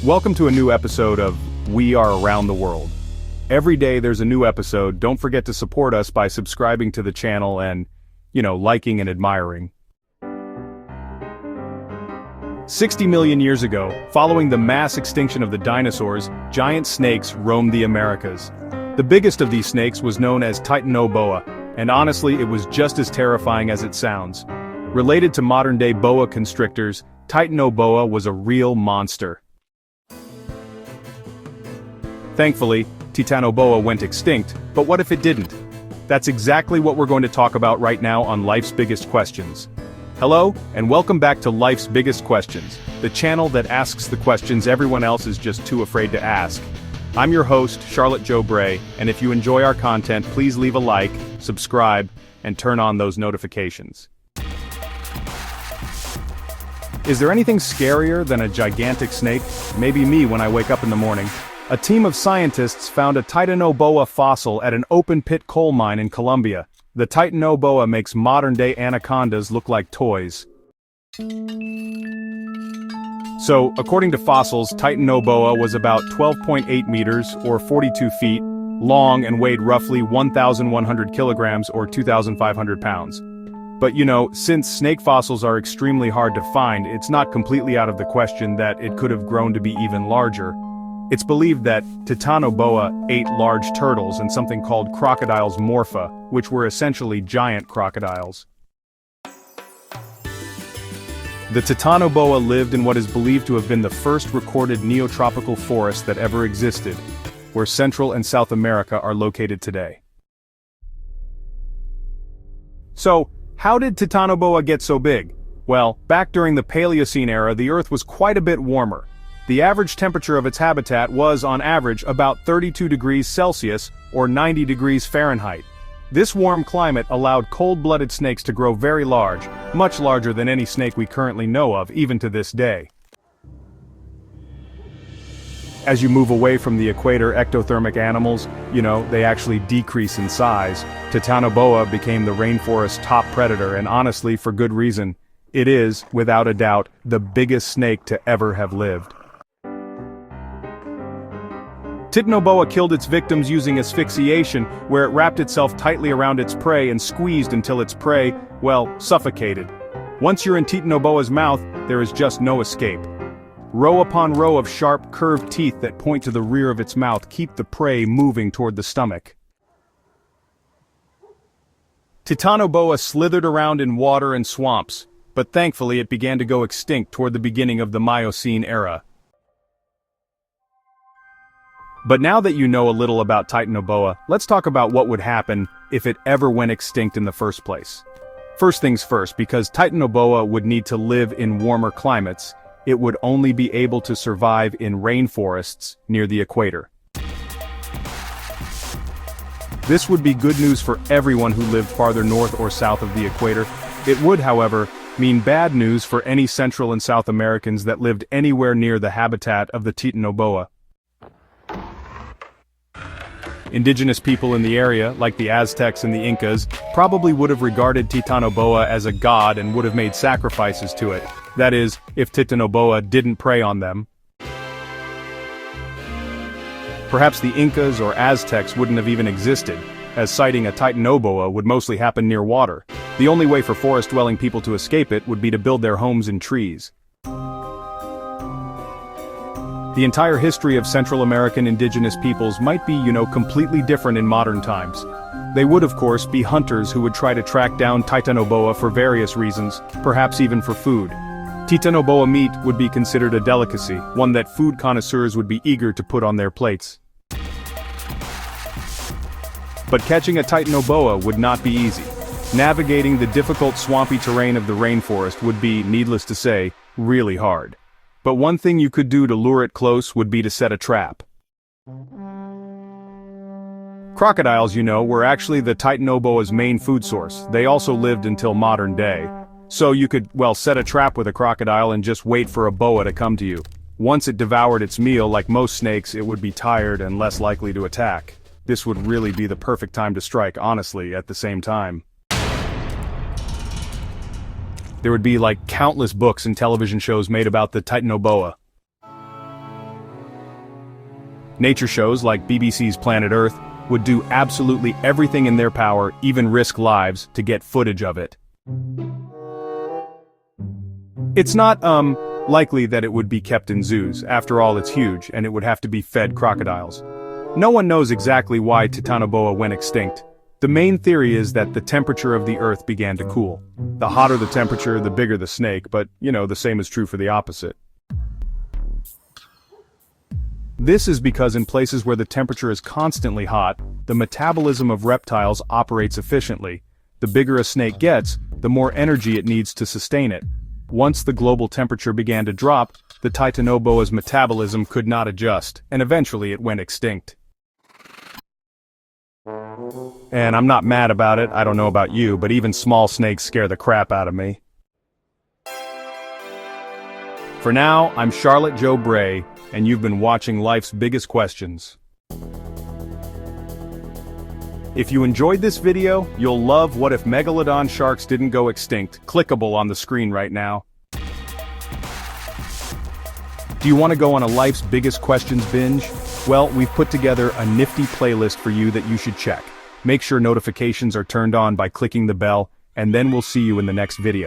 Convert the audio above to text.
Welcome to a new episode of We Are Around the World. Every day there's a new episode. Don't forget to support us by subscribing to the channel and, liking and admiring. 60 million years ago, following the mass extinction of the dinosaurs, giant snakes roamed the Americas. The biggest of these snakes was known as Titanoboa, and honestly it was just as terrifying as it sounds. Related to modern-day boa constrictors, Titanoboa was a real monster. Thankfully, Titanoboa went extinct, but what if it didn't? That's exactly what we're going to talk about right now on Life's Biggest Questions. Hello, and welcome back to Life's Biggest Questions, the channel that asks the questions everyone else is just too afraid to ask. I'm your host, Charlotte Jo Bray, and if you enjoy our content, please leave a like, subscribe, and turn on those notifications. Is there anything scarier than a gigantic snake? Maybe me when I wake up in the morning. A team of scientists found a Titanoboa fossil at an open-pit coal mine in Colombia. The Titanoboa makes modern-day anacondas look like toys. So, according to fossils, Titanoboa was about 12.8 meters, or 42 feet, long and weighed roughly 1,100 kilograms or 2,500 pounds. But since snake fossils are extremely hard to find, it's not completely out of the question that it could have grown to be even larger. It's believed that Titanoboa ate large turtles and something called crocodiles morpha, which were essentially giant crocodiles. The Titanoboa lived in what is believed to have been the first recorded neotropical forest that ever existed, where Central and South America are located today. So, how did Titanoboa get so big? Well, back during the Paleocene era, the Earth was quite a bit warmer. The average temperature of its habitat was, on average, about 32 degrees Celsius, or 90 degrees Fahrenheit. This warm climate allowed cold-blooded snakes to grow very large, much larger than any snake we currently know of, even to this day. As you move away from the equator, ectothermic animals, they actually decrease in size. Titanoboa became the rainforest's top predator, and honestly, for good reason. It is, without a doubt, the biggest snake to ever have lived. Titanoboa killed its victims using asphyxiation, where it wrapped itself tightly around its prey and squeezed until its prey, suffocated. Once you're in Titanoboa's mouth, there is just no escape. Row upon row of sharp, curved teeth that point to the rear of its mouth keep the prey moving toward the stomach. Titanoboa slithered around in water and swamps, but thankfully it began to go extinct toward the beginning of the Miocene era. But now that you know a little about Titanoboa, let's talk about what would happen if it ever went extinct in the first place. First things first, because Titanoboa would need to live in warmer climates, it would only be able to survive in rainforests near the equator. This would be good news for everyone who lived farther north or south of the equator. It would, however, mean bad news for any Central and South Americans that lived anywhere near the habitat of the Titanoboa. Indigenous people in the area, like the Aztecs and the Incas, probably would have regarded Titanoboa as a god and would have made sacrifices to it. That is, if Titanoboa didn't prey on them. Perhaps the Incas or Aztecs wouldn't have even existed, as sighting a Titanoboa would mostly happen near water. The only way for forest-dwelling people to escape it would be to build their homes in trees. The entire history of Central American indigenous peoples might be, completely different in modern times. They would, of course, be hunters who would try to track down Titanoboa for various reasons, perhaps even for food. Titanoboa meat would be considered a delicacy, one that food connoisseurs would be eager to put on their plates. But catching a Titanoboa would not be easy. Navigating the difficult swampy terrain of the rainforest would be, needless to say, really hard. But one thing you could do to lure it close would be to set a trap. Crocodiles, were actually the Titanoboa's main food source. They also lived until modern day. So you could, set a trap with a crocodile and just wait for a boa to come to you. Once it devoured its meal, like most snakes, it would be tired and less likely to attack. This would really be the perfect time to strike, honestly, at the same time. There would be countless books and television shows made about the Titanoboa. Nature shows like BBC's Planet Earth would do absolutely everything in their power, even risk lives, to get footage of it. It's not, likely that it would be kept in zoos. After all, it's huge, and it would have to be fed crocodiles. No one knows exactly why Titanoboa went extinct. The main theory is that the temperature of the Earth began to cool. The hotter the temperature, the bigger the snake, but, the same is true for the opposite. This is because in places where the temperature is constantly hot, the metabolism of reptiles operates efficiently. The bigger a snake gets, the more energy it needs to sustain it. Once the global temperature began to drop, the Titanoboa's metabolism could not adjust, and eventually it went extinct. And I'm not mad about it, I don't know about you, but even small snakes scare the crap out of me. For now, I'm Charlotte Joe Bray, and you've been watching Life's Biggest Questions. If you enjoyed this video, you'll love What If Megalodon Sharks Didn't Go Extinct, clickable on the screen right now. Do you want to go on a Life's Biggest Questions binge? Well, we've put together a nifty playlist for you that you should check. Make sure notifications are turned on by clicking the bell, and then we'll see you in the next video.